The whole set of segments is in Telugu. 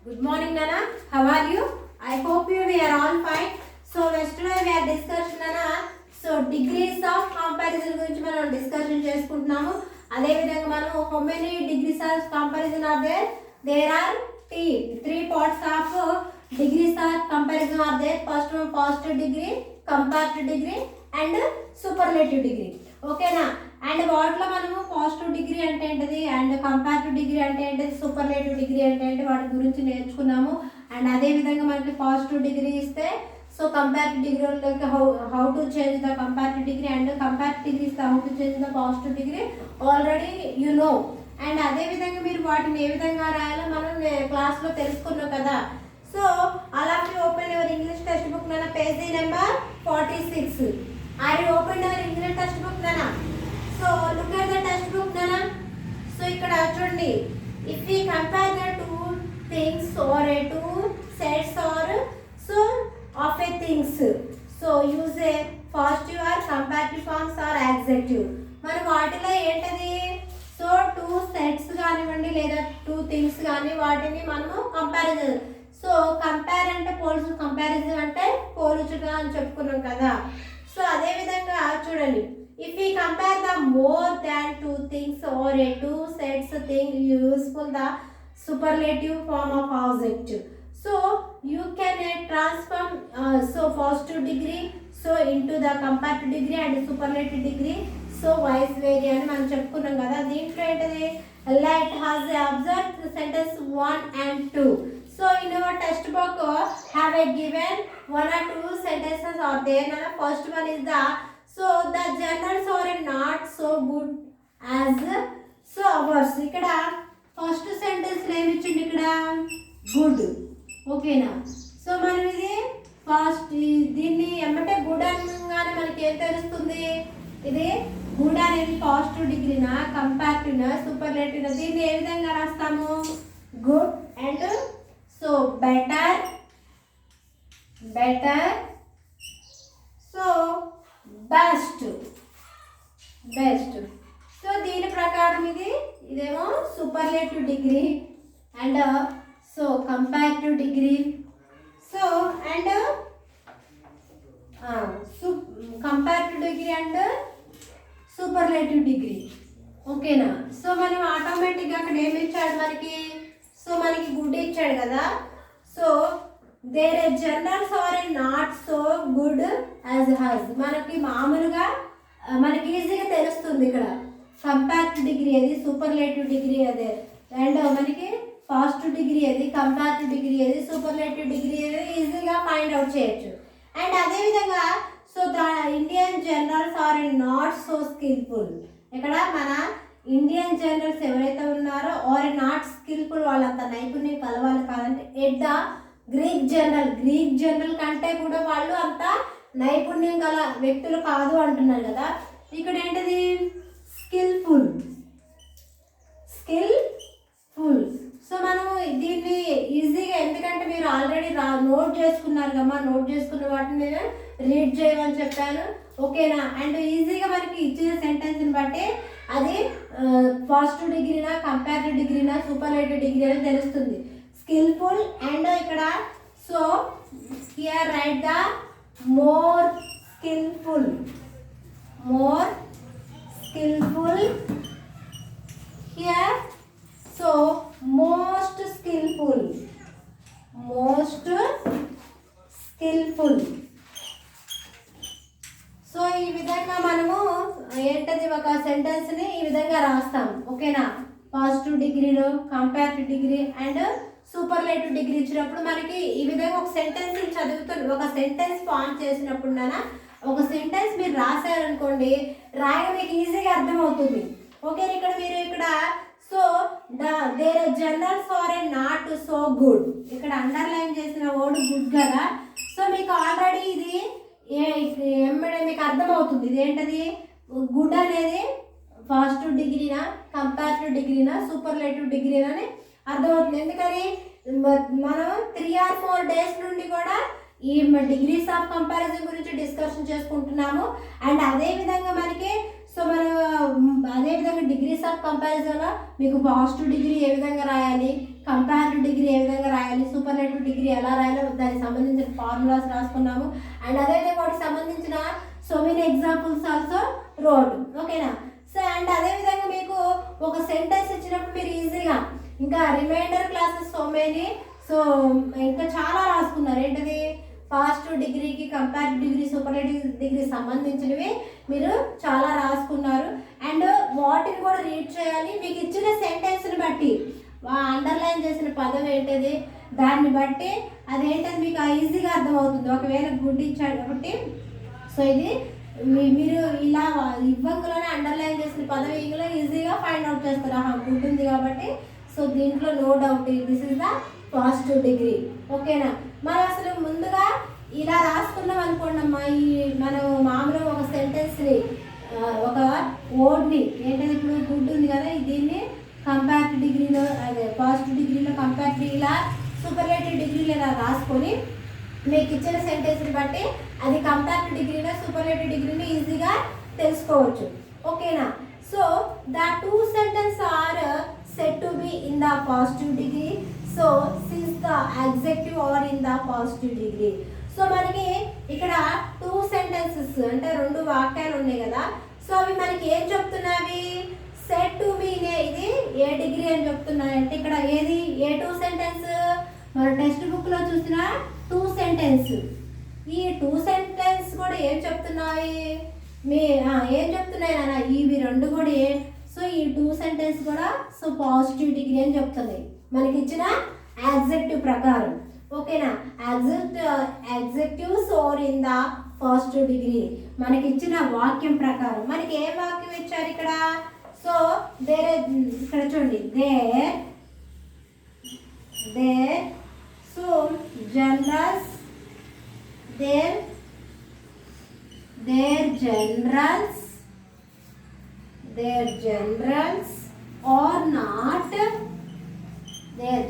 Good morning, Nana. How are you? I hope we are all fine. So yesterday we are discussing, Nana. So degrees of comparison గురించి మనం డిస్కషన్ చేసుకుంటున్నాము. అదే విధంగా మనం how many degrees of comparison are there? There are three parts of degrees of comparison are there. First one positive degree, comparative degree and superlative degree. ఓకేనా? అండ్ వాటిలో మనము పాజిటివ్ డిగ్రీ అంటే ఏంటిది, అండ్ కంపారిటివ్ డిగ్రీ అంటే ఏంటిది, సూపర్లేటివ్ డిగ్రీ అంటే ఏంటి, వాటి గురించి నేర్చుకున్నాము. అండ్ అదే విధంగా మనకి పాజిటివ్ డిగ్రీ ఇస్తే సో కంపారిటివ్ డిగ్రీలోకి how to change the comparative degree and comparative degree ఇస్తే how to change the positive degree already you know. And అదే విధంగా మీరు వాటిని ఏ విధంగా రాయాలో మనం క్లాస్లో తెలుసుకున్నాం కదా. సో అలా open your English text book నాన్న, page number 46. Are you opened your English text book, Nana? So look at the text book, Nana. So ikkada chudandi, if we compare the two things or two sets or so of a things, so use a positive or comparative forms or adjective. మనం వాటిలో ఏంటది, సో టూ సెట్స్ కానివ్వండి లేదా టూ థింగ్స్ కానీ వాటిని మనము కంపారిజన్. సో కంపేర్ అంటే పోల్చు, కంపారిజన్ అంటే పోల్చుట అని చెప్పుకున్నాం కదా. సో అదే విధంగా చూడండి, if you compare the more than two things are a two sets thing useful the superlative form of adjective. So you can transform so positive degree so into the comparative degree and superlative degree. So vice versa అని మనం చెప్పుకున్నాం కదా. దీంట్లో ఏంటది, let has observed sentence 1 and 2. So in our text book have a given one or two sentences are there. Now first one is the, so the journals are not so good as so ours. ఇక్కడ ఫస్ట్ సెంటెన్స్ ఏమి ఇచ్చింది, ఇక్కడ గుడ్. ఓకేనా? సో మనం ఇది ఫస్ట్ దీన్ని ఎమ్మటే గుడ్ అనగానే మనకి ఏం తెలుస్తుంది, ఇది గుడ్ అనేది పాజిటివ్ డిగ్రీనా, కంపారిటివ్నా, సూపర్లేటివ్నా. దీన్ని ఏ విధంగా రాస్తాము, good and so better, so best. So దీని ప్రకారం ఇదేమో superlative degree and so comparative degree. So and comparative degree and superlative degree. ఓకేనా? సో మనం ఆటోమేటిక్గా అక్కడ ఏమి ఇచ్చాడు మనకి, సో మనకి గుడ్ ఇచ్చాడు కదా. So there generals are not so good as us. మనకి మామూలుగా మనకి ఈజీగా తెలుస్తుంది ఇక్కడ కంపారిటివ్ డిగ్రీ అది, సూపర్లేటివ్ డిగ్రీ అదే, అండ్ మనకి పాజిటివ్ డిగ్రీ అది, కంపారిటివ్ డిగ్రీ అది, సూపర్లేటివ్ డిగ్రీ అది ఈజీగా ఫైండ్ అవుట్ చేయొచ్చు. అండ్ అదేవిధంగా so the Indian generals are not so skillful. ఇక్కడ మన ఇండియన్ జనరల్స్ ఎవరైతే ఉన్నారో ఆర్ నాట్ స్కిల్ఫుల్, వాళ్ళంత నైపుణ్యం కలవాలి కాదంటే ఎట్ ద గ్రీక్ జనరల్ కంటే కూడా వాళ్ళు అంత నైపుణ్యం గల వ్యక్తులు కాదు అంటున్నారు కదా. ఇక్కడ ఏంటిది, స్కిల్ఫుల్. సో మనం దీన్ని ఈజీగా, ఎందుకంటే మీరు ఆల్రెడీ నోట్ చేసుకున్నారు కమ్మా, నోట్ చేసుకున్న వాటిని నేను రీడ్ చేయమని చెప్పాను. ఓకేనా? అండ్ ఈజీగా మనకి ఇచ్చిన సెంటెన్స్ని బట్టి అది పాజిటివ్ డిగ్రీనా, కంపారిటివ్ డిగ్రీనా, సూపర్లేటివ్ డిగ్రీ అని తెలుస్తుంది. స్కిల్ఫుల్ అండ్ ఇక్కడ so here right the more skilful here. So most skilful. So ఈ విధంగా మనము ఏంటది, ఒక సెంటెన్స్ని ఈ విధంగా రాస్తాం. ఓకేనా? పాజిటివ్ డిగ్రీలో, comparative degree and superlative degree ఇచ్చినప్పుడు మనకి ఈ విధంగా ఒక సెంటెన్స్ చదువుతుంది. ఒక సెంటెన్స్ ఫామ్ చేసినప్పుడు ఒక సెంటెన్స్ మీరు రాశారనుకోండి, రాయగా మీకు ఈజీగా అర్థమవుతుంది. ఓకే? ఇక్కడ so there generals are not so good. ఇక్కడ అండర్లైన్ చేసిన వర్డ్ గుడ్ కదా. సో మీకు ఆల్రెడీ ఇది ఎమ్మడే మీకు అర్థమవుతుంది. ఇదేంటది, గుడ్ అనేది పాజిటివ్ డిగ్రీనా, కంపారిటివ్ డిగ్రీనా, సూపర్లేటివ్ డిగ్రీనా అని అర్థమవుతుంది. ఎందుకని మనం 3 or 4 days నుండి కూడా ఈ డిగ్రీస్ ఆఫ్ కంపారిజన్ గురించి డిస్కషన్ చేసుకుంటున్నాము. అండ్ అదే విధంగా మనకి సో మనం అదేవిధంగా డిగ్రీస్ ఆఫ్ కంపారిజన్లో మీకు పాజిటివ్ డిగ్రీ ఏ విధంగా రాయాలి, కంపారిటివ్ డిగ్రీ ఏ విధంగా రాయాలి, సూపర్లేటివ్ డిగ్రీ ఎలా రాయాలో దానికి సంబంధించిన ఫార్ములాస్ రాసుకున్నాము. అండ్ అదేవిధంగా వాటికి సంబంధించిన so many examples also road. ఓకేనా. సో అండ్ అదేవిధంగా మీకు ఒక సెంటెన్స్ ఇచ్చినప్పుడు మీరు ఈజీగా ఇంకా reminder classes so many so ఇంకా చాలా రాసుకున్నారు. ఏంటది పాజిటివ్ డిగ్రీకి కంపారిటివ్ డిగ్రీ సూపర్లేటివ్ డిగ్రీ సంబంధించినవి మీరు చాలా రాసుకున్నారు. అండ్ వాటిని కూడా రీడ్ చేయాలి. మీకు ఇచ్చిన సెంటెన్స్ని బట్టి అండర్లైన్ చేసిన పదం ఏంటది దాన్ని బట్టి అదేంటది మీకు ఈజీగా అర్థమవుతుంది. ఒకవేళ గుడ్ ఇచ్చాడు కాబట్టి సో ఇది మీరు ఇలా ఇవ్వంగానే అండర్లైన్ చేసిన పదం ఇందులో ఈజీగా ఫైండ్ అవుట్ చేస్తారు. గుడ్ ఉంది కాబట్టి సో దీంట్లో no doubt this is the positive degree. ఓకేనా. మరి అసలు ముందుగా ఇలా రాసుకున్నాం అనుకోండమ్మా, ఈ మనం మామూలుగా ఒక సెంటెన్స్ని ఒక వర్డ్ని ఏంటది ఇప్పుడు గుడ్ ఉంది కదా దీన్ని కంపారిటివ్ డిగ్రీలో అదే పాజిటివ్ డిగ్రీలో కంపారిటివ్ డిగ్రీలా సూపర్లేటివ్ డిగ్రీలో ఇలా రాసుకొని మీకు ఇచ్చిన సెంటెన్స్ని బట్టి అది కంపారిటివ్ డిగ్రీలో సూపర్లేటివ్ డిగ్రీని ఈజీగా తెలుసుకోవచ్చు. ఓకేనా. So the two sentence are said to be in the positive degree, so since the adjective are in the positive degree. So మనకి ఇక్కడ టూ సెంటెన్సెస్ అంటే రెండు వాక్యాలు ఉన్నాయి కదా. సో అవి మనకి ఏం చెప్తున్నావి సెడ్ టు బి ఇది ఏ డిగ్రీ అని చెప్తున్నాయి అంటే ఇక్కడ ఏది ఏ టూ సెంటెన్స్ మన టెక్స్ట్ బుక్లో చూసిన టూ సెంటెన్స్. ఈ టూ సెంటెన్స్ కూడా ఏం చెప్తున్నాయి ఏం చెప్తున్నాయి నాన్న ఇవి రెండు కూడా సో ఈ టూ సెంటెన్స్ కూడా సో పాజిటివ్ డిగ్రీ అని చెప్తుంది మనకి ఇచ్చిన యాడ్జెక్టివ్ ప్రకారం. ఓకేనా. Adjectives are in the positive degree మనకి ఇచ్చిన వాక్యం ప్రకారం. మనకి ఏ వాక్యం ఇచ్చారు ఇక్కడ సో ఇక్కడ చూడండి there so generals there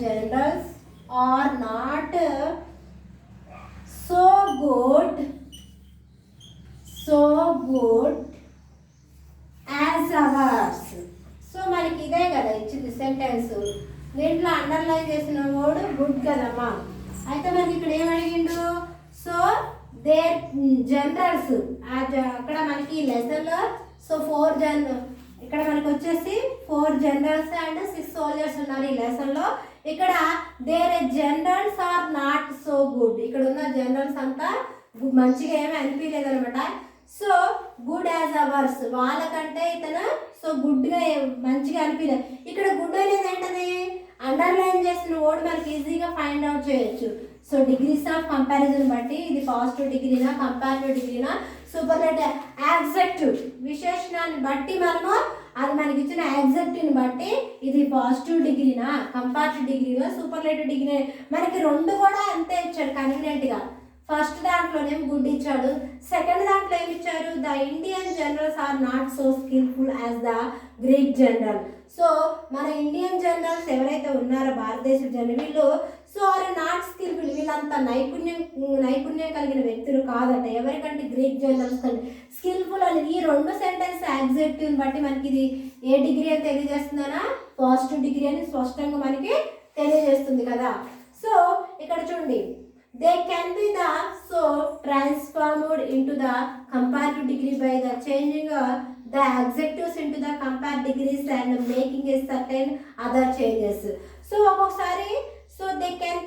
generals are not so good as ours. So మనకి ఇదే కదా ఇచ్చింది సెంటెన్స్. దీంట్లో అండర్లైన్ చేసిన వర్డ్ గుడ్ కదమ్మా. అయితే మనకి ఇక్కడ ఏమడిగిండు సో దేర్ జనరల్స్ అక్కడ మనకి ఈ లెసన్లో సో ఇక్కడ మనకి వచ్చేసి 4 జనరల్స్ అండ్ 6 సోల్జర్స్ ఉన్నారు ఈ లెసన్లో. ఇక్కడ there generals are not so good. ఇక్కడ ఉన్న జనరల్స్ అంతా మంచిగా ఏమీ అనిపించలేదు అనమాట. సో గుడ్ యాజ్ అవర్స్ వాళ్ళకంటే ఇతను సో గుడ్గా మంచిగా అనిపించలేదు. ఇక్కడ గుడ్ అనేది ఏంటది అండర్లైన్ చేసిన వర్డ్ మనకి ఈజీగా ఫైండ్ అవుట్ చేయొచ్చు. సో డిగ్రీస్ ఆఫ్ కంపారిజన్ బట్టి ఇది పాజిటివ్ డిగ్రీనా కంపారిటివ్ డిగ్రీనా సూపర్లేటివ్ యాడ్జెక్టివ్ విశేషణాన్ని బట్టి మనము అది మనకి ఇచ్చిన యాడ్జెక్టివ్ని బట్టి ఇది పాజిటివ్ డిగ్రీనా కంపారిటివ్ డిగ్రీనా సూపర్లేటివ్ డిగ్రీ మనకి రెండు కూడా అంతే ఇచ్చాడు కన్వీనియంట్గా. ఫస్ట్ దాంట్లోనేమో గుడ్ ఇచ్చాడు. సెకండ్ దాంట్లో ఏమి ఇచ్చారు the Indian generals are not so skillful as the Greek general. So మన ఇండియన్ జనరల్స్ ఎవరైతే ఉన్నారో భారతదేశ జనరల్ వీళ్ళు సో ఆర్ నాట్ స్కిల్ఫుల్ వీళ్ళంత నైపుణ్యం కలిగిన వ్యక్తులు కాదట. ఎవరికంటే గ్రీక్ జనరల్స్ కంటే స్కిల్ఫుల్ అని ఈ రెండు సెంటెన్స్ యాడ్జెక్టివ్ని బట్టి మనకి ఇది ఏ డిగ్రీ అని తెలియజేస్తుందనా పాజిటివ్ డిగ్రీ అని స్పష్టంగా మనకి తెలియజేస్తుంది కదా. సో ఇక్కడ చూడండి they can be transformed into the comparative degree by the changing the adjectives into the comparative degrees and making a certain other changes. So ఒక్కొక్కసారి సో దే కెన్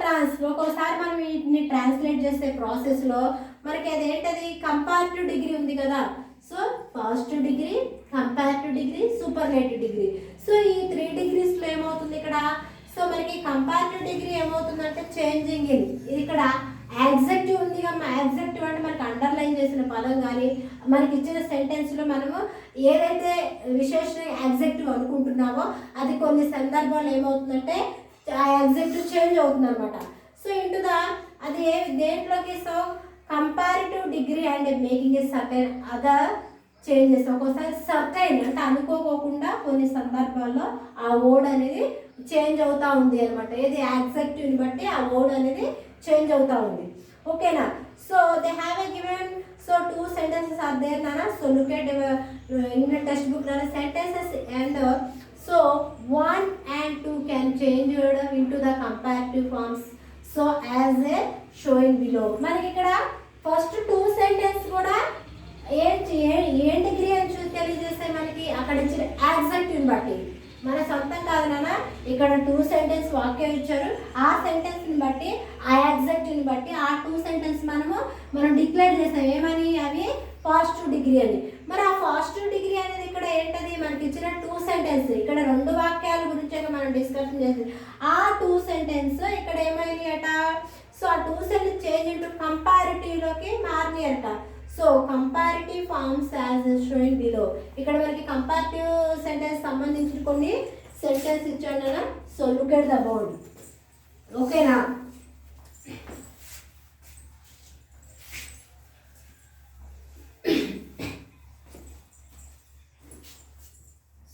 ఒక్కొక్కసారి మనం వీటిని ట్రాన్స్లేట్ చేసే ప్రాసెస్లో మనకి అదేంటది కంపారిటివ్ డిగ్రీ ఉంది కదా. So positive degree comparative degree superlative degree. So ఈ 3 డిగ్రీస్లో ఏమవుతుంది ఇక్కడ సో మనకి కంపారిటివ్ డిగ్రీ ఏమవుతుందంటే చేంజింగ్ ఇన్ ఇక్కడ యాడ్జెక్టివ్ ఉంది కదా. యాడ్జెక్టివ్ అంటే మనకి అండర్లైన్ చేసిన పదం కానీ మనకి ఇచ్చిన సెంటెన్స్లో మనము ఏదైతే విశేషణ యాడ్జెక్టివ్ అనుకుంటున్నామో అది కొన్ని సందర్భాల్లో ఏమవుతుందంటే ఆ యాడ్జెక్టివ్ చేంజ్ అవుతుంది అనమాట. సో అది దేంట్లోకి so comparative degree and making a certain other changes. ఒక్కోసారి సర్టైన్ అంటే అనుకోకుండా కొన్ని సందర్భాల్లో ఆ వర్డ్ అనేది చేంజ్ అవుతూ ఉంది అనమాట. ఏది యాడ్జెక్టివ్ని బట్టి ఆ వర్డ్ అనేది చేంజ్ అవుతూ ఉంది. ఓకేనా. So they have a given so 2 sentences are there nana. So look at in the textbook nana sentences and so 1 and 2 can change into the comparative forms so as a showing below. మనకి ఇక్కడ ఫస్ట్ 2 సెంటెన్స్ కూడా ఏం డిగ్రీ అని తెలియజేస్తే మనకి అక్కడ ఇచ్చిన యాక్సెంట్ని బట్టి మన సొంతం కాదు నాన్న. ఇక్కడ 2 సెంటెన్స్ వాక్యం ఇచ్చారు, ఆ సెంటెన్స్ని బట్టి ఆ యాక్సెంట్ని బట్టి ఆ 2 సెంటెన్స్ మనం డిక్లేర్ చేసాం ఏమని, అవి పాజిటివ్ డిగ్రీ అని. మరి ఆ పాజిటివ్ డిగ్రీ అనేది ఇక్కడ ఏంటది, మనకి ఇచ్చిన 2 సెంటెన్స్ ఇక్కడ 2 వాక్యాల గురించి మనం డిస్కషన్ చేసి ఆ 2 సెంటెన్స్ ఇక్కడ ఏమైంది అట. సో ఆ 2 సెంటెన్స్ చేంజ్ ఇంటూ కంపారిటివ్లోకి మారినాయి అంట. So comparative forms as showing below. ఇక్కడ మనకి కంపారిటివ్ సెంటెన్స్ సంబంధించిన కొన్ని సెంటెన్స్ ఇచ్చాను కదా. So look at the board. ఓకేనా.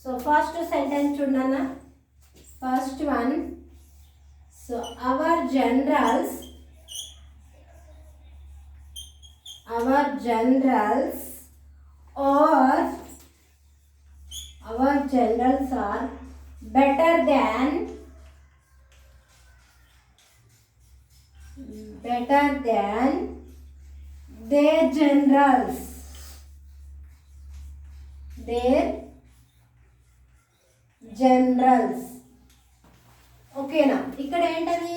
సో ఫస్ట్ సెంటెన్స్ చూడన్నా. First one. So our generals are better than their generals. ఓకేనా. ఇక్కడ ఏంటది,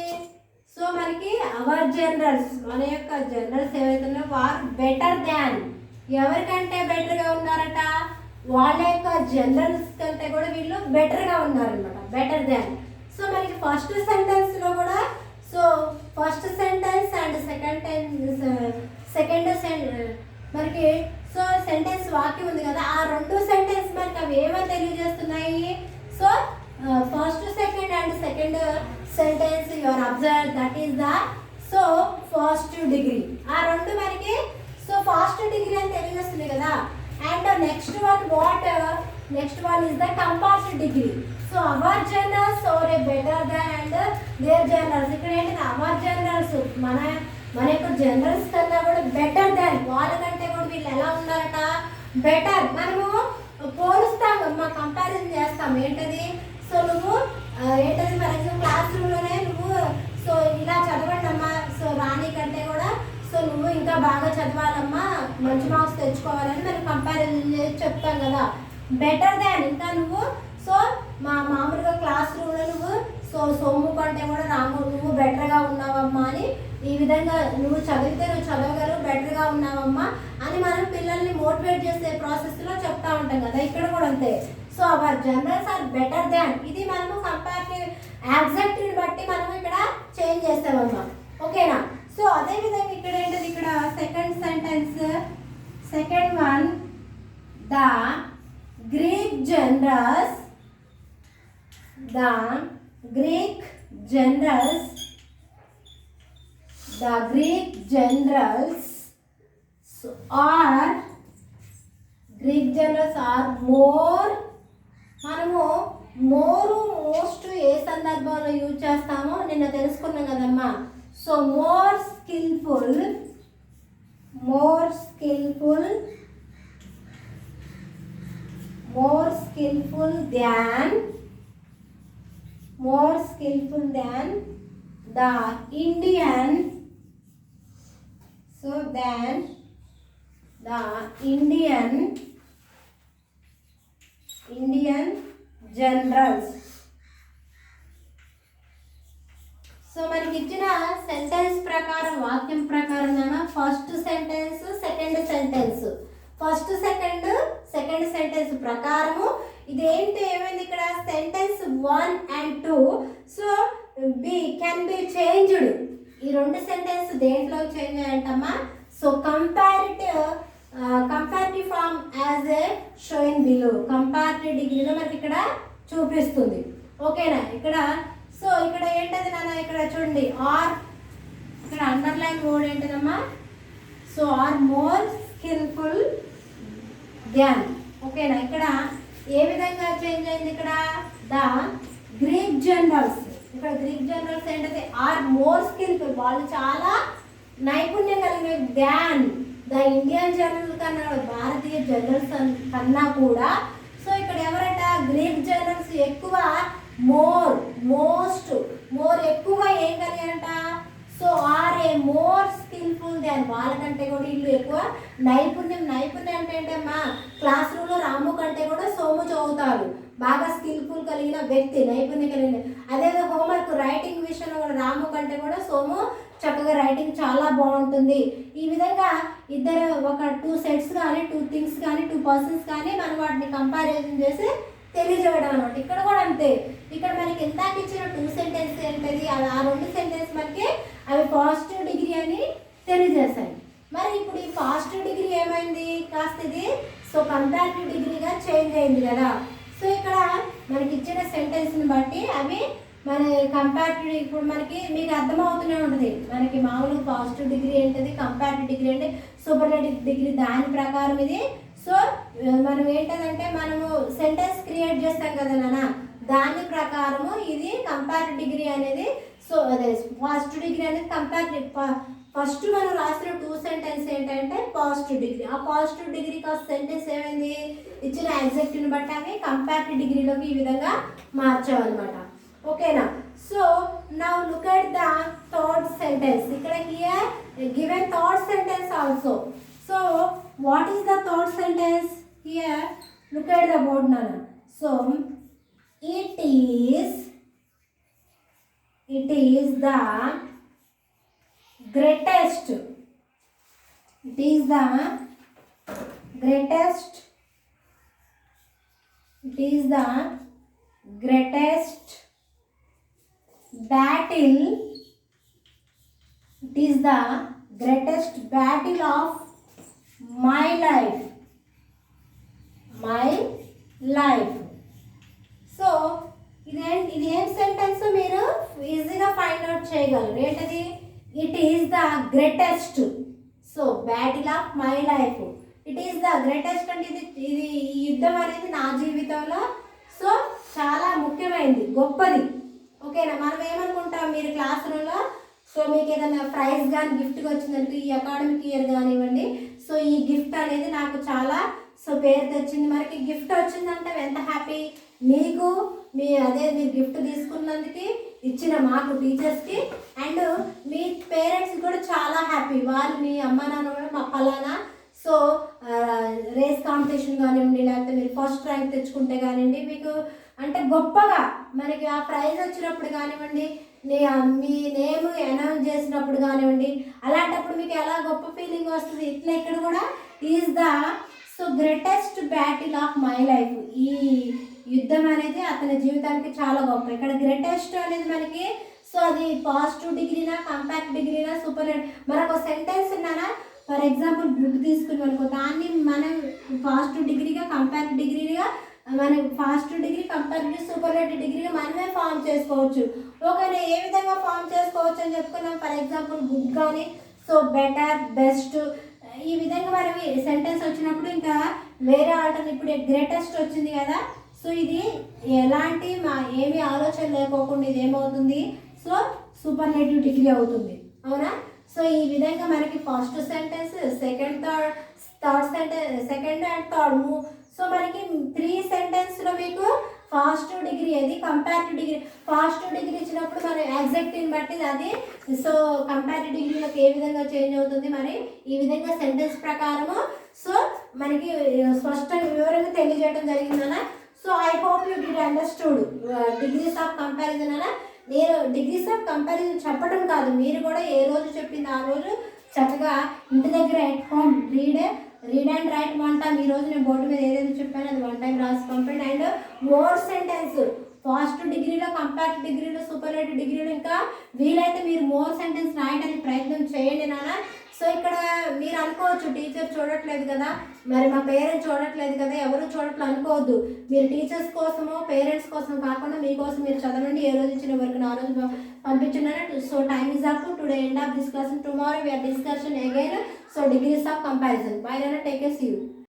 సో మనకి అవర్ జనరల్స్ మన యొక్క జనరల్స్ ఏవైతే ఉన్నాయో వారు బెటర్ దాన్ ఎవరికంటే బెటర్గా ఉన్నారట, వాళ్ళ యొక్క జనరల్స్ కంటే కూడా వీళ్ళు బెటర్గా ఉన్నారనమాట, బెటర్ దాన్. సో మనకి ఫస్ట్ సెంటెన్స్లో కూడా so first sentence and second మనకి సో సెంటెన్స్ వాక్యం ఉంది కదా, ఆ 2 సెంటెన్స్ మనకి అవి ఏమని తెలియజేస్తున్నాయి. So first second and second sentence your observe that is the so positive degree. ఆ 2 మనకి సో పాజిటివ్ డిగ్రీ అని తెలియజేస్తుంది కదా. And next one is the comparative degree. So our generals are a better than and there generals. ఇక్కడ ఏంటంటే అవర్ జనరల్స్ మన యొక్క జనరల్స్ కన్నా కూడా బెటర్ దాన్, వాళ్ళకంటే కూడా వీళ్ళు ఎలా ఉన్నారట, బెటర్. మనము పోలుస్తాం, మా కంపారిజన్ చేస్తాం. ఏంటది, సో నువ్వు ఏంటది ఫర్ ఎగ్జాంపుల్ క్లాస్ రూమ్లోనే నువ్వు సో ఇలా చదవండి అమ్మా, సో రాణి కంటే కూడా సో నువ్వు ఇంకా బాగా చదవాలమ్మా, మంచి మార్క్స్ తెచ్చుకోవాలని మనం కంపారిజన్ చేసి చెప్తాం కదా. బెటర్ దాన్ ఇంకా నువ్వు సో మామూలుగా క్లాస్ రూమ్లో నువ్వు సో సోము కంటే కూడా రాము నువ్వు బెటర్గా ఉన్నావమ్మా అని, ఈ విధంగా నువ్వు చదివితే నువ్వు చదవగలవు, బెటర్గా ఉన్నావమ్మా అని మనం పిల్లల్ని మోటివేట్ చేసే ప్రాసెస్లో చెప్తా ఉంటాం కదా. ఇక్కడ కూడా అంతే. So our generals are better than, ఇది మనము కంపారిటివ్ యాక్సెంట్ని బట్టి మనము ఇక్కడ చేంజ్ చేస్తామమ్మా. ఓకేనా. సో అదేవిధంగా ఇక్కడ ఏంటది, ఇక్కడ second sentence second one, the Greek generals are more. మనము మోస్ట్ ఏ సందర్భంలో యూజ్ చేస్తామో నిన్న తెలుసుకున్నాం కదమ్మా. So more skillful than the Indian generals. సో మనకి ఇచ్చిన సెంటెన్స్ ప్రకారం వాక్యం ప్రకారం ఫస్ట్ సెంటెన్స్ సెకండ్ సెంటెన్స్ ప్రకారము ఇదేంటి ఏమైంది ఇక్కడ sentence 1 and 2 so can be changed. ఈ 2 సెంటెన్స్ దేంట్లో చేంజ్ అయ్యంటమ్మా. So comparative form as a showing below, comparative డిగ్రీలో మనకి ఇక్కడ చూపిస్తుంది. ఓకేనా. ఇక్కడ సో ఇక్కడ ఏంటది నాన్న, ఇక్కడ చూడండి ఆర్, ఇక్కడ అండర్లైన్ వర్డ్ ఏంటిదమ్మా. So are more skillful than. ఓకేనా. ఇక్కడ ఏ విధంగా చేంజ్ అయింది, ఇక్కడ ద గ్రీక్ జనరల్స్. ఇక్కడ గ్రీక్ జనరల్స్ ఏంటంటే ఆర్ మోర్ స్కిల్ఫుల్, వాళ్ళు చాలా నైపుణ్యం కలిగిన దాన్ ద ఇండియన్ జర్నల్ కన్నా భారతీయ జర్నల్స్ కన్నా కూడా సో ఇక్కడ ఎవరట గ్రీక్ జర్నల్స్ ఎక్కువ మోర్ ఎక్కువగా ఏం కలిగారంట so are a more skillful than వాళ్ళకంటే కూడా వీళ్ళు ఎక్కువ నైపుణ్యం అంటే ఏంటమ్మా క్లాస్ రూమ్లో రాము కంటే కూడా సోము చదువుతారు బాగా స్కిల్ఫుల్ కలిగిన వ్యక్తి నైపుణ్యం కలిగిన అదేదో హోంవర్క్ రైటింగ్ విషయంలో కూడా రాము కంటే కూడా సోము చక్కగా రైటింగ్ చాలా బాగుంటుంది. ఈ విధంగా ఇద్దరు ఒక 2 సెట్స్ కానీ 2 థింగ్స్ కానీ 2 పర్సన్స్ కానీ మనం వాటిని కంపారిజన్ చేసి తెలియజేయడం అనమాట. ఇక్కడ కూడా అంతే. ఇక్కడ మనకి ఇందాక ఇచ్చిన 2 సెంటెన్స్ ఏంటది ఆ 2 సెంటెన్స్ మనకి అవి పాజిటివ్ డిగ్రీ అని తెలియజేస్తాయి. మరి ఇప్పుడు ఈ పాజిటివ్ డిగ్రీ ఏమైంది కాస్త ఇది సో కంపారిటివ్ డిగ్రీగా చేంజ్ అయింది కదా. సో ఇక్కడ మనకి ఇచ్చిన సెంటెన్స్ని బట్టి అవి మన కంపారిటివ్ ఇప్పుడు మనకి మీకు అర్థమవుతూనే ఉంటుంది. మనకి మామూలుగా పాజిటివ్ డిగ్రీ ఏంటది కంపారిటివ్ డిగ్రీ అంటే సూపర్లేటివ్ డిగ్రీ దాని ప్రకారం ఇది. సో మనం ఏంటంటే మనము సెంటెన్స్ క్రియేట్ చేస్తాం కదా నాన్న దాని ప్రకారము ఇది కంపారిటివ్ డిగ్రీ అనేది. సో అదే పాజిటివ్ డిగ్రీ అనేది కంపారిటివ్ ఫస్ట్ మనం రాసిన 2 సెంటెన్స్ ఏంటంటే పాజిటివ్ డిగ్రీ. ఆ పాజిటివ్ డిగ్రీ కాస్త సెంటెన్స్ ఏమైంది ఇచ్చిన ఎగ్జాక్ట్ని బట్టి అవి కంపారిటివ్ డిగ్రీలోకి ఈ విధంగా మార్చామన్నమాట. ఓకేనా. So now look at the third sentence. ఇక్కడ here given third sentence also. So what is the third sentence here? Look at the board nana. So it is the greatest. It is the greatest. It is the greatest battle. It is the greatest battle of my life. So ఇది ఏం సెంటెన్స్ మీరు ఈజీగా ఫైండ్ అవుట్ చేయగలరు. ఏంటది it is the greatest. So battle of my life it is the greatest అంటే ఇది ఈ యుద్ధం అనేది నా జీవితంలో సో చాలా ముఖ్యమైనది గొప్పది. ఓకేనా. మనం ఏమనుకుంటాం మీరు క్లాస్ రూమ్లో సో మీకు ఏదైనా ప్రైజ్ కానీ గిఫ్ట్గా వచ్చిందంటే ఈ అకాడమిక్ ఇయర్ కానివ్వండి సో ఈ గిఫ్ట్ అనేది నాకు చాలా సో పేరు తెచ్చింది మనకి గిఫ్ట్ వచ్చిందంటే ఎంత హ్యాపీ మీకు మీరు గిఫ్ట్ తీసుకున్నందుకు ఇచ్చిన మాకు టీచర్స్కి అండ్ మీ పేరెంట్స్కి కూడా చాలా హ్యాపీ. వాళ్ళు మీ అమ్మ నాన్న కూడా మా పలానా సో రేస్ కాంపిటీషన్ కానివ్వండి లేకపోతే మీరు ఫస్ట్ ర్యాంక్ తెచ్చుకుంటే కానివ్వండి మీకు అంటే గొప్పగా మనకి ఆ ప్రైజ్ వచ్చినప్పుడు కానివ్వండి మీ నేమ్ అనౌన్స్ చేసినప్పుడు కానివ్వండి అలాంటప్పుడు మీకు ఎలా గొప్ప ఫీలింగ్ వస్తుంది. ఇట్లా ఇక్కడ కూడా is the so greatest battle of my life. ఈ యుద్ధం అనేది అతని జీవితానికి చాలా గొప్ప. ఇక్కడ గ్రేటెస్ట్ అనేది మనకి సో అది పాజిటివ్ డిగ్రీనా కంపారిటివ్ డిగ్రీనా సూపర్ మనకు సెంటెన్స్ ఉన్నానా ఫర్ ఎగ్జాంపుల్ గుడ్ తీసుకుని అనుకో దాన్ని మనం పాజిటివ్ డిగ్రీగా కంపారిటివ్ డిగ్రీగా మనం పాజిటివ్ డిగ్రీ కంపారిటివ్ సూపర్లేటివ్ డిగ్రీగా మనమే ఫామ్ చేసుకోవచ్చు. ఓకేనా. ఏ విధంగా ఫామ్ చేసుకోవచ్చు అని చెప్పుకున్నాం. ఫర్ ఎగ్జాంపుల్ గుడ్ కానీ సో బెటర్ బెస్ట్ ఈ విధంగా మనం సెంటెన్స్ వచ్చినప్పుడు ఇంకా వేరే ఆల్టర్ ఇప్పుడు గ్రేటెస్ట్ వచ్చింది కదా సో ఇది ఎలాంటి ఏమి ఆలోచన లేకోకుండా ఇది ఏమవుతుంది సో సూపర్లేటివ్ డిగ్రీ అవుతుంది. అవునా. సో ఈ విధంగా మనకి first sentence third sentence second and third so మనకి 3 సెంటెన్స్లో మీకు పాజిటివ్ డిగ్రీ అది కంపారిటివ్ డిగ్రీ. పాజిటివ్ డిగ్రీ ఇచ్చినప్పుడు మనం ఎగ్జాక్ట్ని బట్టి అది సో కంపారిటివ్ డిగ్రీలోకి ఏ విధంగా చేంజ్ అవుతుంది మరి ఈ విధంగా సెంటెన్స్ ప్రకారము సో మనకి స్పష్టంగా వివరంగా తెలియజేయడం జరిగిందన్న. So I hope you did understood degrees of comparison అన్న. నేను డిగ్రీస్ ఆఫ్ కంపారిజన్ చెప్పడం కాదు మీరు కూడా ఏ రోజు చెప్పింది ఆ రోజు చక్కగా ఇంటి దగ్గర at home read and right 1 time. ఈరోజు నేను బోర్డు మీద ఏదైతే చెప్పానో అది 1 టైం రాసి పంపండి. అండ్ మోర్ సెంటెన్స్ పాజిటివ్ డిగ్రీలో కంపారిటివ్ డిగ్రీలో సూపర్లేటివ్ డిగ్రీలో ఇంకా వీలైతే మీరు మోర్ సెంటెన్స్ రాయడానికి ప్రయత్నం చేయండి నాన్న. సో ఇక్కడ మీరు అనుకోవచ్చు టీచర్ చూడట్లేదు కదా మరి మా పేరెంట్స్ చూడట్లేదు కదా ఎవరు చూడట్లేదు అనుకోవద్దు. మీరు టీచర్స్ కోసమో పేరెంట్స్ కోసం కాకుండా మీకోసం మీరు చదవండి. ఏ రోజు ఇచ్చిన వరకు ఆ రోజు పంపించున్నాను. So time is up today end of this class. Tomorrow we are discussion again so degrees of comparison. Bye Nana, take care, see you.